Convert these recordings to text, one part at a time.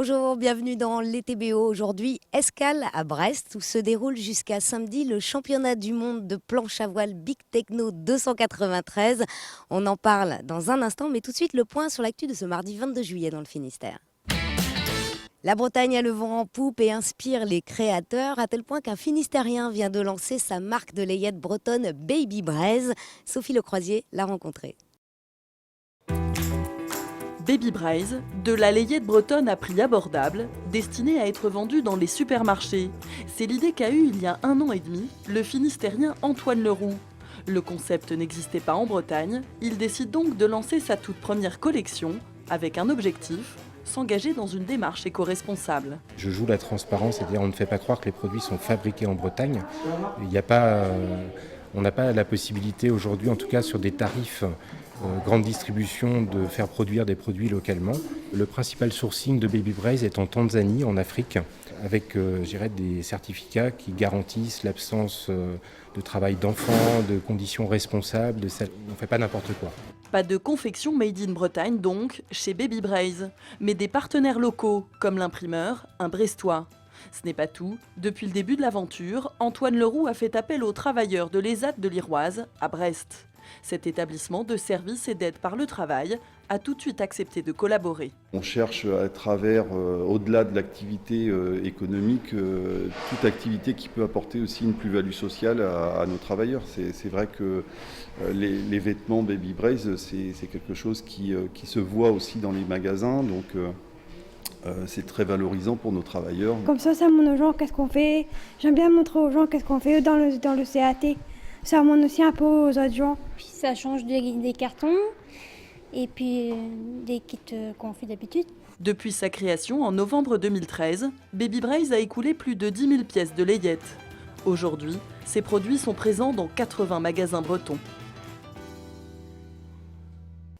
Bonjour, bienvenue dans les TBO. Aujourd'hui, escale à Brest où se déroule jusqu'à samedi le championnat du monde de planche à voile Big Techno 293. On en parle dans un instant, mais tout de suite le point sur l'actu de ce mardi 22 juillet dans le Finistère. La Bretagne a le vent en poupe et inspire les créateurs, à tel point qu'un Finistérien vient de lancer sa marque de layette bretonne Baby Braise. Sophie Lecroisier l'a rencontré. Baby Braise, de la layette bretonne à prix abordable, destinée à être vendue dans les supermarchés. C'est l'idée qu'a eue il y a 1 an et demi le Finistérien Antoine Leroux. Le concept n'existait pas en Bretagne, il décide donc de lancer sa toute première collection avec un objectif, s'engager dans une démarche éco-responsable. Je joue la transparence, c'est-à-dire on ne fait pas croire que les produits sont fabriqués en Bretagne. On n'a pas la possibilité aujourd'hui, en tout cas sur des tarifs grande distribution, de faire produire des produits localement. Le principal sourcing de Baby Braise est en Tanzanie, en Afrique, avec des certificats qui garantissent l'absence de travail d'enfants, de conditions responsables. On ne fait pas n'importe quoi. Pas de confection made in Bretagne donc, chez Baby Braise, mais des partenaires locaux, comme l'imprimeur, un Brestois. Ce n'est pas tout. Depuis le début de l'aventure, Antoine Leroux a fait appel aux travailleurs de l'ESAT de l'Iroise, à Brest. Cet établissement de services et d'aide par le travail a tout de suite accepté de collaborer. On cherche à travers, au-delà de l'activité économique, toute activité qui peut apporter aussi une plus-value sociale à nos travailleurs. C'est vrai que les vêtements Baby Braise, c'est quelque chose qui se voit aussi dans les magasins, donc c'est très valorisant pour nos travailleurs. Comme ça montre aux gens qu'est-ce qu'on fait. J'aime bien montrer aux gens qu'est-ce qu'on fait dans le CAT. Ça montre aussi un peu aux autres gens. Puis ça change des cartons et puis des kits qu'on fait d'habitude. Depuis sa création en novembre 2013, Baby Braise a écoulé plus de 10 000 pièces de layette. Aujourd'hui, ses produits sont présents dans 80 magasins bretons.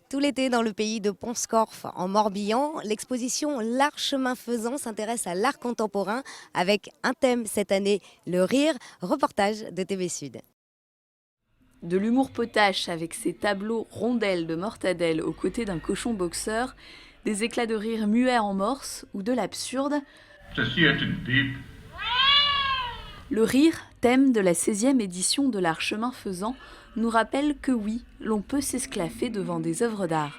Tout l'été dans le pays de Pont-Scorff, en Morbihan, l'exposition L'Art Chemin Faisant s'intéresse à l'art contemporain avec un thème cette année, le rire, reportage de TV Sud. De l'humour potache avec ses tableaux rondelles de mortadelle aux côtés d'un cochon boxeur, des éclats de rire muets en morse ou de l'absurde. Ceci est une pipe. Le rire, thème de la 16e édition de l'Art Chemin Faisant, nous rappelle que oui, l'on peut s'esclaffer devant des œuvres d'art.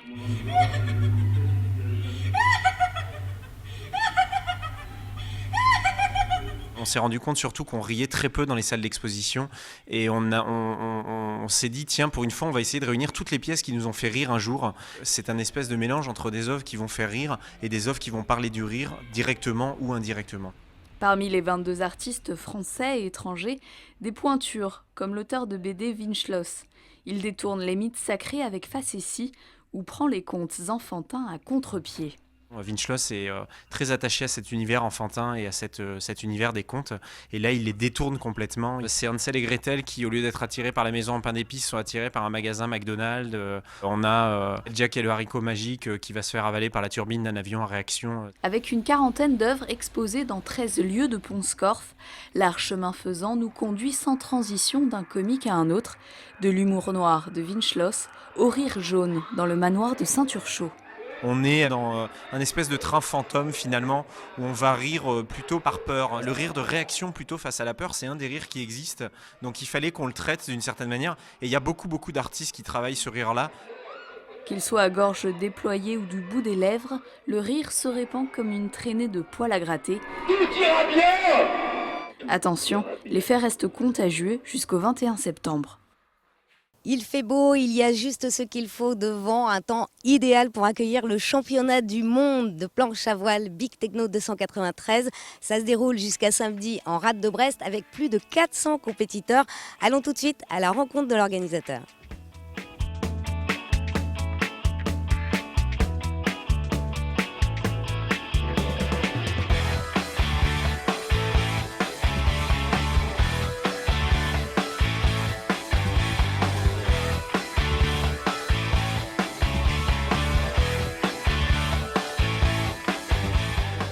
On s'est rendu compte surtout qu'on riait très peu dans les salles d'exposition et on s'est dit tiens, pour une fois on va essayer de réunir toutes les pièces qui nous ont fait rire un jour. C'est un espèce de mélange entre des œuvres qui vont faire rire et des œuvres qui vont parler du rire directement ou indirectement. Parmi les 22 artistes français et étrangers, des pointures comme l'auteur de BD Windschloss. Il détourne les mythes sacrés avec facétie ou prend les contes enfantins à contre-pied. Windschloss est très attaché à cet univers enfantin et à cet univers des contes. Et là, il les détourne complètement. C'est Hansel et Gretel qui, au lieu d'être attirés par la maison en pain d'épices, sont attirés par un magasin McDonald's. On a Jack et le haricot magique qui va se faire avaler par la turbine d'un avion en réaction. Avec une quarantaine d'œuvres exposées dans 13 lieux de Pont-Scorff, l'art chemin faisant nous conduit sans transition d'un comique à un autre, de l'humour noir de Windschloss au rire jaune dans le manoir de Saint-Urchaud. On est dans un espèce de train fantôme finalement, où on va rire plutôt par peur. Le rire de réaction plutôt face à la peur, c'est un des rires qui existent. Donc il fallait qu'on le traite d'une certaine manière. Et il y a beaucoup d'artistes qui travaillent ce rire-là. Qu'il soit à gorge déployée ou du bout des lèvres, le rire se répand comme une traînée de poils à gratter. Tout ira bien! Attention, l'effet reste contagieux jusqu'au 21 septembre. Il fait beau, il y a juste ce qu'il faut devant, un temps idéal pour accueillir le championnat du monde de planche à voile Big Techno 293. Ça se déroule jusqu'à samedi en rade de Brest avec plus de 400 compétiteurs. Allons tout de suite à la rencontre de l'organisateur.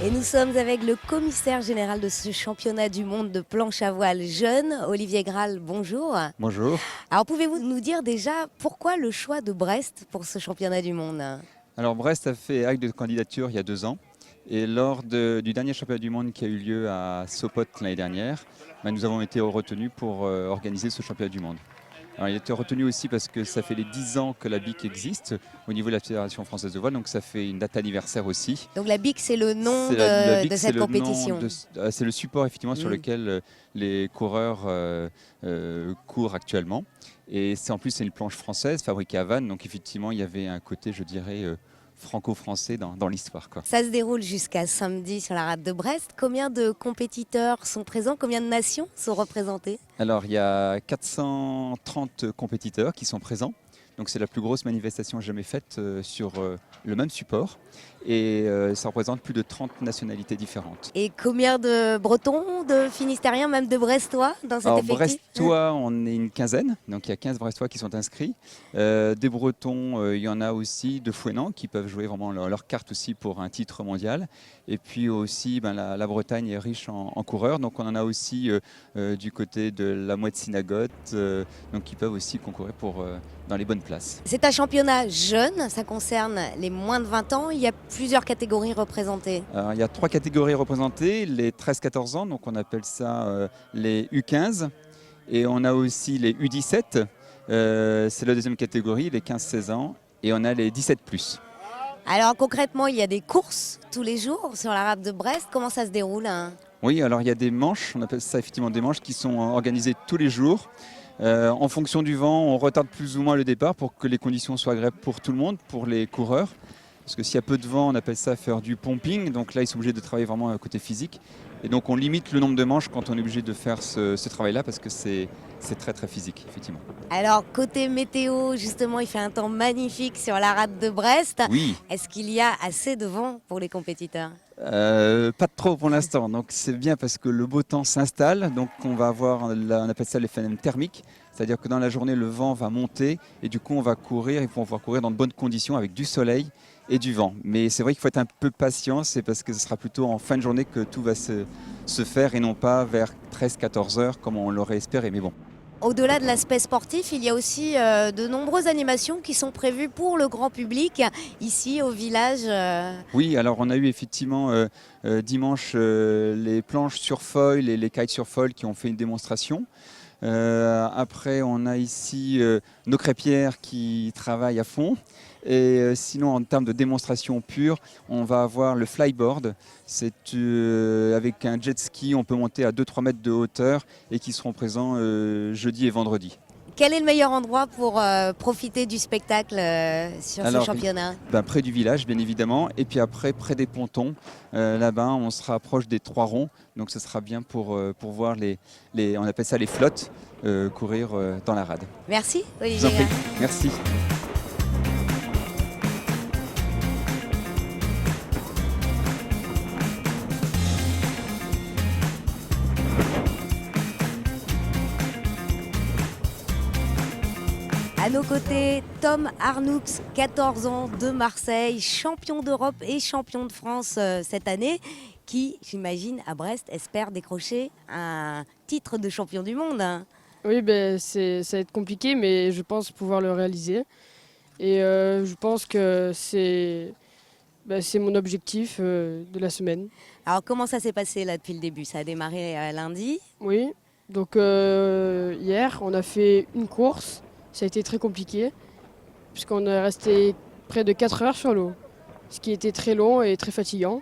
Et nous sommes avec le commissaire général de ce championnat du monde de planche à voile jeune, Olivier Graal, bonjour. Bonjour. Alors pouvez-vous nous dire déjà pourquoi le choix de Brest pour ce championnat du monde ? Alors Brest a fait acte de candidature il y a 2 ans Et lors du dernier championnat du monde qui a eu lieu à Sopot l'année dernière, nous avons été retenus pour organiser ce championnat du monde. Alors, il a été retenu aussi parce que ça fait les 10 ans que la BIC existe au niveau de la Fédération française de voile, donc ça fait une date anniversaire aussi. Donc la BIC, c'est le nom La BIC, de cette compétition. C'est le support effectivement sur lequel les coureurs courent actuellement. Et c'est en plus c'est une planche française fabriquée à Vannes, donc effectivement il y avait un côté, je dirais, franco-français dans l'histoire, quoi. Ça se déroule jusqu'à samedi sur la rade de Brest. Combien de compétiteurs sont présents? Combien de nations sont représentées? Alors il y a 430 compétiteurs qui sont présents. Donc c'est la plus grosse manifestation jamais faite sur le même support. Et ça représente plus de 30 nationalités différentes. Et combien de Bretons, de Finistériens, même de Brestois dans cet Alors, effectif? Brestois, on est une quinzaine, donc il y a 15 Brestois qui sont inscrits. Des Bretons, il y en a aussi, de Fouesnant, qui peuvent jouer vraiment leur carte aussi pour un titre mondial. Et puis aussi, la Bretagne est riche en coureurs, donc on en a aussi du côté de la Mouette-Synagogue, donc qui peuvent aussi concourir dans les bonnes places. C'est un championnat jeune, ça concerne les moins de 20 ans. Il y a plusieurs catégories représentées. Alors, il y a 3 catégories représentées, les 13-14 ans, donc on appelle ça les U15. Et on a aussi les U17, c'est la deuxième catégorie, les 15-16 ans. Et on a les 17+. Alors concrètement, il y a des courses tous les jours sur la rade de Brest. Comment ça se déroule, hein? Oui, alors il y a des manches, on appelle ça effectivement des manches qui sont organisées tous les jours. En fonction du vent, on retarde plus ou moins le départ pour que les conditions soient agréables pour tout le monde, pour les coureurs. Parce que s'il y a peu de vent, on appelle ça faire du pumping. Donc là, ils sont obligés de travailler vraiment à côté physique. Et donc on limite le nombre de manches quand on est obligé de faire ce travail-là parce que c'est très très physique, effectivement. Alors côté météo, justement, il fait un temps magnifique sur la rade de Brest. Oui. Est-ce qu'il y a assez de vent pour les compétiteurs? Pas trop pour l'instant, donc c'est bien parce que le beau temps s'installe, donc on va avoir, on appelle ça les phénomènes thermiques, c'est-à-dire que dans la journée le vent va monter et du coup on va courir, il faut pouvoir courir dans de bonnes conditions avec du soleil et du vent. Mais c'est vrai qu'il faut être un peu patient, c'est parce que ce sera plutôt en fin de journée que tout va se faire et non pas vers 13-14 heures comme on l'aurait espéré, mais bon. Au-delà de l'aspect sportif, il y a aussi de nombreuses animations qui sont prévues pour le grand public ici au village. Oui, alors on a eu effectivement dimanche les planches sur foil et les kites sur foil qui ont fait une démonstration. Après, on a ici nos crêpières qui travaillent à fond. Et sinon, en termes de démonstration pure, on va avoir le flyboard. C'est avec un jet ski, on peut monter à 2-3 mètres de hauteur et qui seront présents jeudi et vendredi. Quel est le meilleur endroit pour profiter du spectacle sur ce championnat? Près du village, bien évidemment. Et puis après, près des pontons. Là-bas, on se rapproche des 3 ronds. Donc ce sera bien pour voir on appelle ça les flottes, courir dans la rade. Merci, Olivier. Je vous en prie. Merci. À nos côtés, Tom Arnoux, 14 ans, de Marseille, champion d'Europe et champion de France cette année, qui, j'imagine, à Brest, espère décrocher un titre de champion du monde. Oui, ça va être compliqué, mais je pense pouvoir le réaliser. Et je pense que c'est mon objectif de la semaine. Alors, comment ça s'est passé là depuis le début? Ça a démarré lundi? Oui, donc hier, on a fait une course. Ça a été très compliqué, puisqu'on est resté près de 4 heures sur l'eau, ce qui était très long et très fatigant.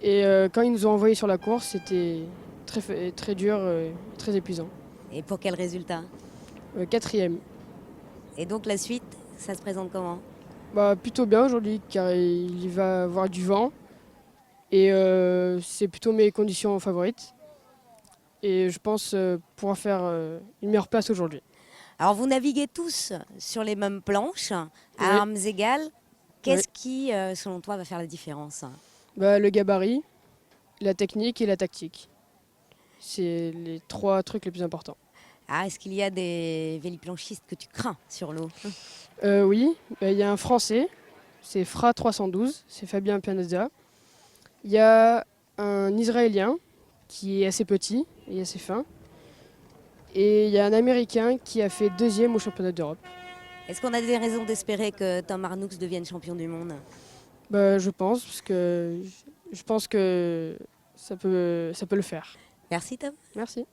Et quand ils nous ont envoyés sur la course, c'était très dur et très épuisant. Et pour quel résultat? 4e. Et donc la suite, ça se présente comment? Plutôt bien aujourd'hui, car il va y avoir du vent. Et c'est plutôt mes conditions favorites. Et je pense pouvoir faire une meilleure place aujourd'hui. Alors vous naviguez tous sur les mêmes planches, à armes égales. Qu'est-ce qui, selon toi, va faire la différence? Le gabarit, la technique et la tactique. C'est les 3 trucs les plus importants. Ah, est-ce qu'il y a des véliplanchistes que tu crains sur l'eau? Oui, il y a un Français, c'est Fra 312, c'est Fabien Pianezza. Il y a un Israélien qui est assez petit et assez fin. Et il y a un Américain qui a fait 2e au championnat d'Europe. Est-ce qu'on a des raisons d'espérer que Tom Arnoux devienne champion du monde? Je pense, parce que je pense que ça peut le faire. Merci Tom. Merci.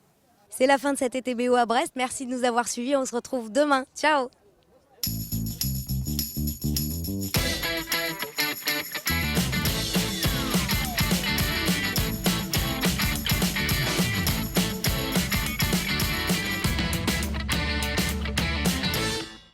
C'est la fin de cet ETBO à Brest. Merci de nous avoir suivis. On se retrouve demain. Ciao.